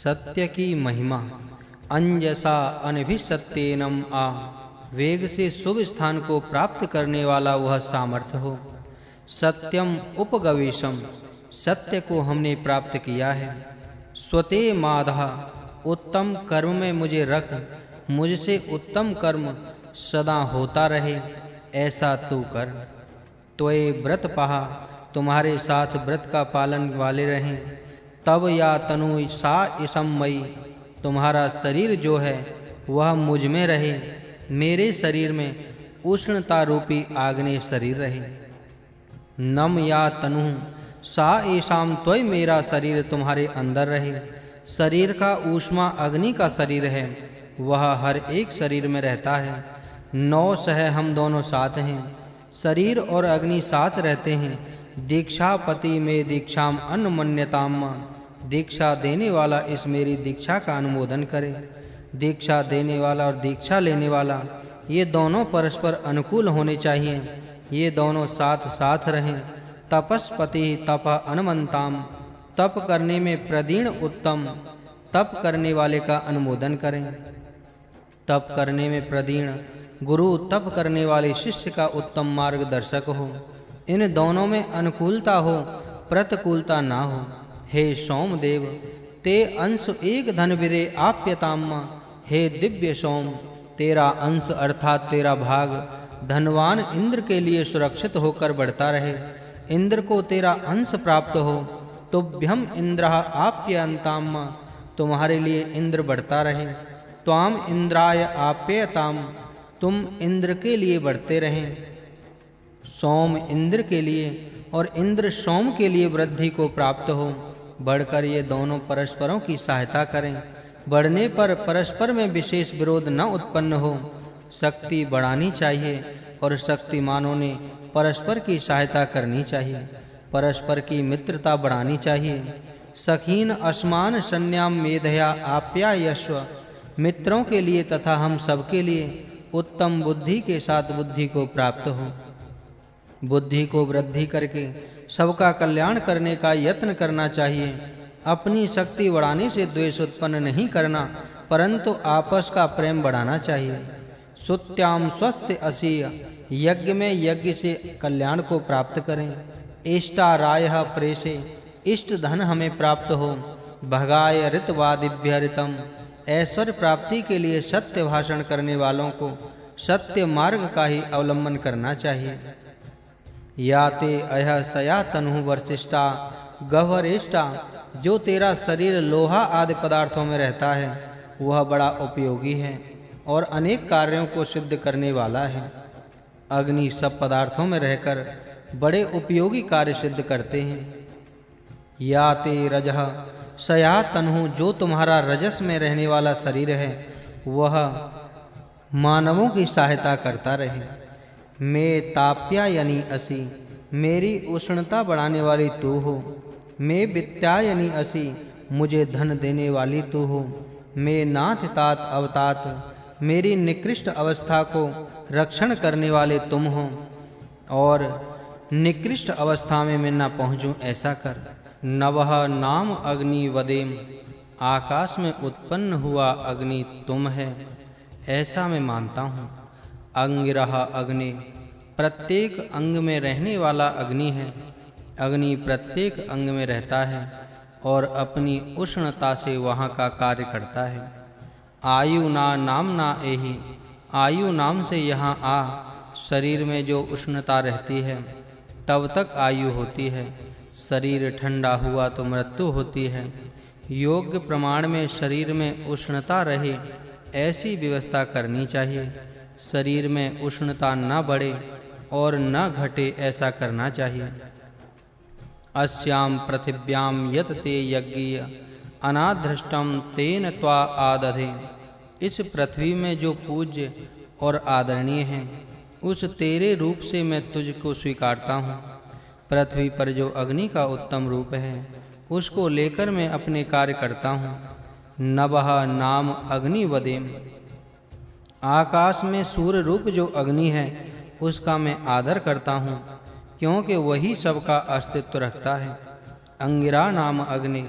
सत्य की महिमा। अंजसा अनभिसत्येनम आ, वेग से शुभ स्थान को प्राप्त करने वाला वह सामर्थ्य हो। सत्यम उपगवेशम, सत्य को हमने प्राप्त किया है। स्वते माधा, उत्तम कर्म में मुझे रख, मुझसे उत्तम कर्म सदा होता रहे, ऐसा तू कर। त्वये व्रत पहा, तुम्हारे साथ व्रत का पालन वाले रहें। तब या तनु सा इसमयी, तुम्हारा शरीर जो है वह मुझ में रहे, मेरे शरीर में उष्णता रूपी आग्नेय शरीर रहे। नम या तनु सा ऐसाम त्वयि, मेरा शरीर तुम्हारे अंदर रहे। शरीर का ऊष्मा अग्नि का शरीर है, वह हर एक शरीर में रहता है। नौ सह हम दोनों साथ हैं, शरीर और अग्नि साथ रहते हैं। दीक्षापति में दीक्षाम अनुमन्यताम, दीक्षा देने वाला इस मेरी दीक्षा का अनुमोदन करे। दीक्षा देने वाला और दीक्षा लेने वाला ये दोनों परस्पर अनुकूल होने चाहिए, ये दोनों साथ साथ रहें। तपस्पति तप अनुमंताम, तप करने में प्रदीण उत्तम, तप करने वाले का अनुमोदन करें। तप करने में प्रदीण गुरु, तप करने वाले शिष्य का उत्तम मार्गदर्शक हो। इन दोनों में अनुकूलता हो, प्रतिकूलता ना हो। हे सोमदेव, ते अंश एक धन विदे आप्यताम, हे दिव्य सोम, तेरा अंश अर्थात तेरा भाग धनवान इंद्र के लिए सुरक्षित होकर बढ़ता रहे। इंद्र को तेरा अंश प्राप्त हो। तुभ्यम इंद्रः आप्यन्ताम, तुम्हारे लिए इंद्र बढ़ता रहे। त्वाम इंद्राय आप्यताम, तुम इंद्र के लिए बढ़ते रहें। सोम इंद्र के लिए और इंद्र सोम के लिए वृद्धि को प्राप्त हो। बढ़कर ये दोनों परस्परों की सहायता करें। बढ़ने पर परस्पर में विशेष विरोध न उत्पन्न हो। शक्ति बढ़ानी चाहिए और शक्तिमानों ने परस्पर की सहायता करनी चाहिए। परस्पर की मित्रता बढ़ानी चाहिए। सखीन अस्मान संन्याम मेधया आप्यायस्व, मित्रों के लिए तथा हम सब के लिए उत्तम बुद्धि के साथ बुद्धि को प्राप्त हो। बुद्धि को वृद्धि करके सबका कल्याण करने का यत्न करना चाहिए। अपनी शक्ति बढ़ाने से द्वेष उत्पन्न नहीं करना, परंतु आपस का प्रेम बढ़ाना चाहिए। सुत्याम स्वस्थ असीय, यज्ञ में यज्ञ से कल्याण को प्राप्त करें। इष्टा रायः प्रेषे, इष्ट धन हमें प्राप्त हो। भगाय ऋतवादिभ्य ऋतम, ऐश्वर्य प्राप्ति के लिए सत्य भाषण करने वालों को सत्य मार्ग का ही अवलंबन करना चाहिए। याते अयः सया तनु वर्षिष्ठा गह्वरेष्ठा, जो तेरा शरीर लोहा आदि पदार्थों में रहता है वह बड़ा उपयोगी है और अनेक कार्यों को सिद्ध करने वाला है। अग्नि सब पदार्थों में रहकर बड़े उपयोगी कार्य सिद्ध करते हैं। याते रजः सया तनु, जो तुम्हारा रजस में रहने वाला शरीर है वह मानवों की सहायता करता रहे। मैं ताप्यायनी असि, मेरी उष्णता बढ़ाने वाली तू हो। मैं वित्तायनी असि, मुझे धन देने वाली तू हो। मैं नाथ तात अवतात, मेरी निकृष्ट अवस्था को रक्षण करने वाले तुम हो और निकृष्ट अवस्था में मैं न पहुंचूं ऐसा कर। नवः नाम अग्नि वदेम, आकाश में उत्पन्न हुआ अग्नि तुम है ऐसा मैं मानता हूँ। अंगिरः अग्नि, प्रत्येक अंग में रहने वाला अग्नि है। अग्नि प्रत्येक अंग में रहता है और अपनी उष्णता से वहाँ का कार्य करता है। आयु ना नामना एहि, आयु नाम से यहाँ आ, शरीर में जो उष्णता रहती है तब तक आयु होती है। शरीर ठंडा हुआ तो मृत्यु होती है। योग्य प्रमाण में शरीर में उष्णता रहे ऐसी व्यवस्था करनी चाहिए। शरीर में उष्णता न बढ़े और न घटे ऐसा करना चाहिए। अस्याम पृथिव्याम यत ते यज्ञ अनादृष्टम तेन त्वा आदधे, इस पृथ्वी में जो पूज्य और आदरणीय है उस तेरे रूप से मैं तुझको स्वीकारता हूँ। पृथ्वी पर जो अग्नि का उत्तम रूप है उसको लेकर मैं अपने कार्य करता हूँ। नवः नाम अग्नि वदेम, आकाश में सूर्य रूप जो अग्नि है उसका मैं आदर करता हूँ क्योंकि वही सबका अस्तित्व रखता है। अंगिरा नाम अग्नि,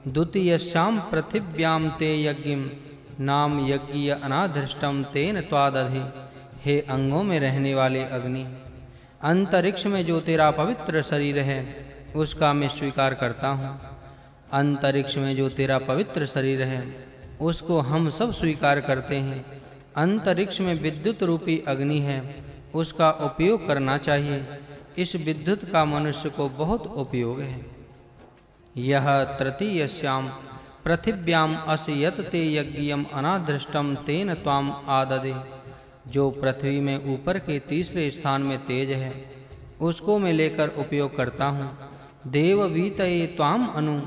द्वितीयस्यां पृथिव्यां ते यज्ञं नाम यज्ञ अनाधृष्टम तेन त्वादधि। हे अंगों में रहने वाले अग्नि, अंतरिक्ष में जो तेरा पवित्र शरीर है उसका मैं स्वीकार करता हूँ। अंतरिक्ष में जो तेरा पवित्र शरीर है उसको हम सब स्वीकार करते हैं। अंतरिक्ष में विद्युत रूपी अग्नि है, उसका उपयोग करना चाहिए। इस विद्युत का मनुष्य को बहुत उपयोग है। यह तृतीयस्यां पृथिव्यां अस्य यत ते यज्ञयम् अनादृष्टम तेन त्वाम आददे। जो पृथ्वी में ऊपर के तीसरे स्थान में तेज है उसको मैं लेकर उपयोग करता हूँ। देववीतये त्वाम अनु,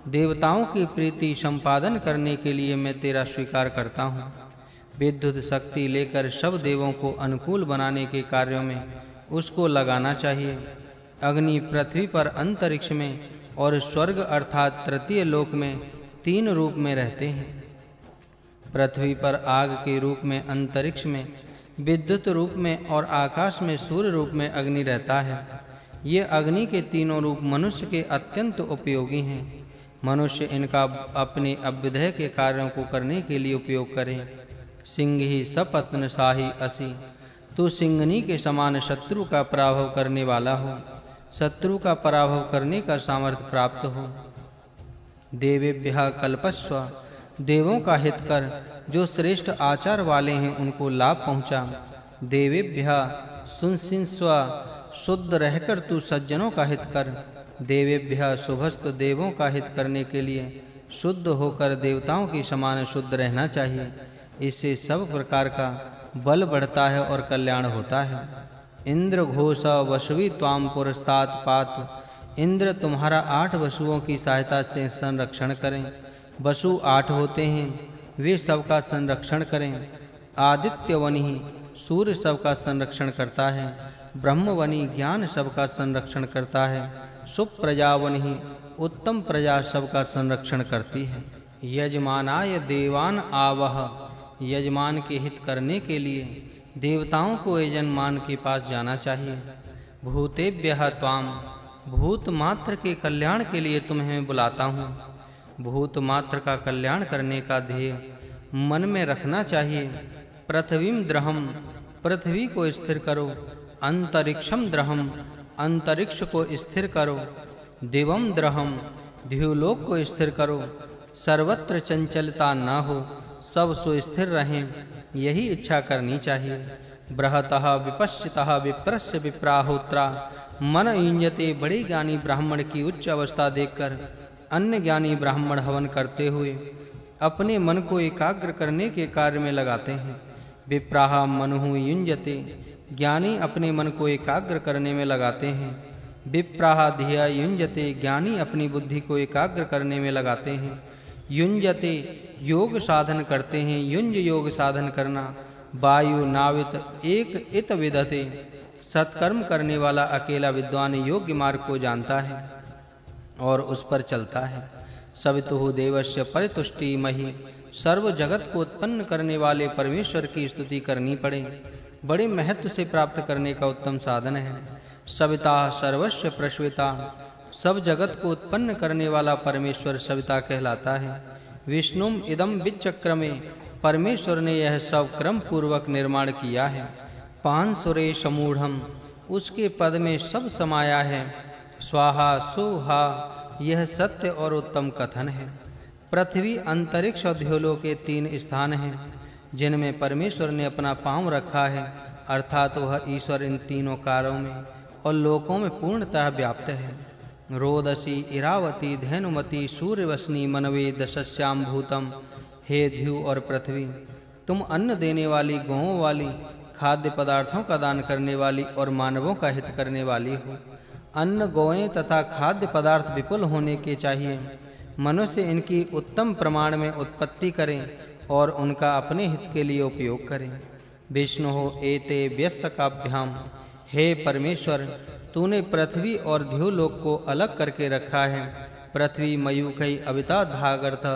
देवताओं की प्रीति संपादन करने के लिए मैं तेरा स्वीकार करता हूँ। विद्युत शक्ति लेकर सब देवों को अनुकूल बनाने के कार्यों में उसको लगाना चाहिए। अग्नि पृथ्वी पर, अंतरिक्ष में और स्वर्ग अर्थात तृतीय लोक में 3 रूप में रहते हैं। पृथ्वी पर आग के रूप में, अंतरिक्ष में विद्युत रूप में और आकाश में सूर्य रूप में अग्नि रहता है। ये अग्नि के तीनों रूप मनुष्य के अत्यंत उपयोगी हैं। मनुष्य इनका अपने अभ्युदय के कार्यों को करने के लिए उपयोग करे। सिंहि सपत्न साही असि, तू सिंहनी के समान शत्रु का पराभव करने वाला हो, शत्रु का पराभव करने का सामर्थ्य प्राप्त हो। देवेभ्यः कल्पस्व, देवों का हित कर, जो श्रेष्ठ आचार वाले हैं उनको लाभ पहुंचा। देवेभ्यः सुनसिंस्व, शुद्ध रहकर तू सज्जनों का हित कर। देवेभ्यः शुभस्त, देवों का हित करने के लिए शुद्ध होकर देवताओं की समान शुद्ध रहना चाहिए। इससे सब प्रकार का बल बढ़ता है और कल्याण होता है। इंद्र घोष वसुवी त्वाम पुरस्तात् पात, इंद्र तुम्हारा 8 वसुओं की सहायता से संरक्षण करें। वसु 8 होते हैं, वे सबका संरक्षण करें। आदित्यवनि, सूर्य सबका संरक्षण करता है। ब्रह्मवनि, ज्ञान सबका संरक्षण करता है। सुप्रजावनि, उत्तम प्रजा सबका संरक्षण करती है। यजमानाय देवान आवह, यजमान के हित करने के लिए देवताओं को यजमान के पास जाना चाहिए। भूतेभ्यः त्वाम, भूत मात्र के कल्याण के लिए तुम्हें बुलाता हूँ। भूत मात्र का कल्याण करने का ध्येय मन में रखना चाहिए। पृथ्वीम द्रहम, पृथ्वी को स्थिर करो। अंतरिक्षम द्रहम, अंतरिक्ष को स्थिर करो। दिवम द्रहम, द्युलोक को स्थिर करो। सर्वत्र चंचलता न हो, सब सुस्थिर रहें, यही इच्छा करनी चाहिए। बृहतः विपश्चितः विप्रस्य विप्राहोत्रा, मन युञ्जते, बड़े ज्ञानी ब्राह्मण की उच्च अवस्था देखकर अन्य ज्ञानी ब्राह्मण हवन करते हुए अपने मन को एकाग्र करने के कार्य में लगाते हैं। विप्राह मनुहु युञ्जते, ज्ञानी अपने मन को एकाग्र करने में लगाते हैं। विप्राह धिया युञ्जते, ज्ञानी अपनी बुद्धि को एकाग्र करने में लगाते हैं। युञ्जते, योग साधन करते हैं। युञ्ज, योग साधन करना। वायु नावित एक इत विदते, सत्कर्म करने वाला अकेला विद्वान योग्य मार्ग को जानता है और उस पर चलता है। सवितुः देवस्य परितुष्टि महि, सर्व जगत को उत्पन्न करने वाले परमेश्वर की स्तुति करनी पड़े, बड़े महत्व से प्राप्त करने का उत्तम साधन है। सविता सर्वस्य प्रश्विता, सब जगत को उत्पन्न करने वाला परमेश्वर सविता कहलाता है। विष्णुम इदम विचक्रमे, परमेश्वर ने यह सब क्रम पूर्वक निर्माण किया है। पांसुरे समूढ़म, उसके पद में सब समाया है। स्वाहा सुहा, यह सत्य और उत्तम कथन है। पृथ्वी, अंतरिक्ष और द्युलोक के 3 स्थान हैं जिनमें परमेश्वर ने अपना पांव रखा है, अर्थात वह ईश्वर इन तीनों कालों में और लोकों में पूर्णतः व्याप्त है। रोदसी, इरावती, धैनुमती, सूर्यवसनी, मनवे, दशस्याम भूतम, हे द्यु और पृथ्वी, तुम अन्न देने वाली, गौओं वाली, खाद्य पदार्थों का दान करने वाली और मानवों का हित करने वाली हो। अन्न, गौएं तथा खाद्य पदार्थ विपुल होने के चाहिए। मनुष्य इनकी उत्तम प्रमाण में उत्पत्ति करें और उनका अपने हित के लिए उपयोग करें। विष्णु हो एते व्यस्काभ्याम, हे परमेश्वर, तूने पृथ्वी और द्युलोक को अलग करके रखा है। पृथ्वी मयूखै अविता धागर्थ,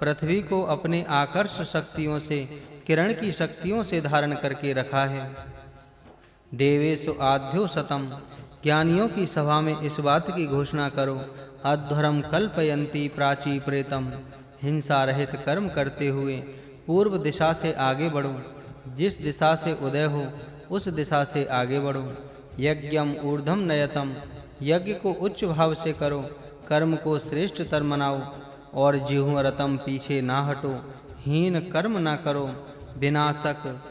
पृथ्वी को अपने आकर्ष शक्तियों से, किरण की शक्तियों से धारण करके रखा है। देवेषु आद्यो शतम, ज्ञानियों की सभा में इस बात की घोषणा करो, अध्वरम कल्पयन्ति प्राची प्रेतम। हिंसा रहित कर्म करते हुए पूर्व दिशा से आगे बढ़ो, जिस दिशा से उदय हो उस दिशा से आगे बढ़ो। यज्ञम ऊर्ध्वम नयतम। यज्ञ को उच्च भाव से करो, कर्म को श्रेष्ठतर मनाओ और जिह्वरतम पीछे ना हटो। हीन कर्म ना करो, विनाशक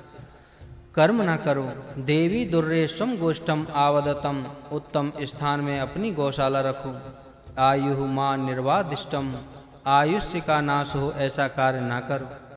कर्म ना करो। देवी दुर्रे स्वम गोष्ठम आवदतम। उत्तम स्थान में अपनी गौशाला रखो। आयुः मा निर्वादिष्टम। आयुष्य का नाश हो ऐसा कार्य ना करो।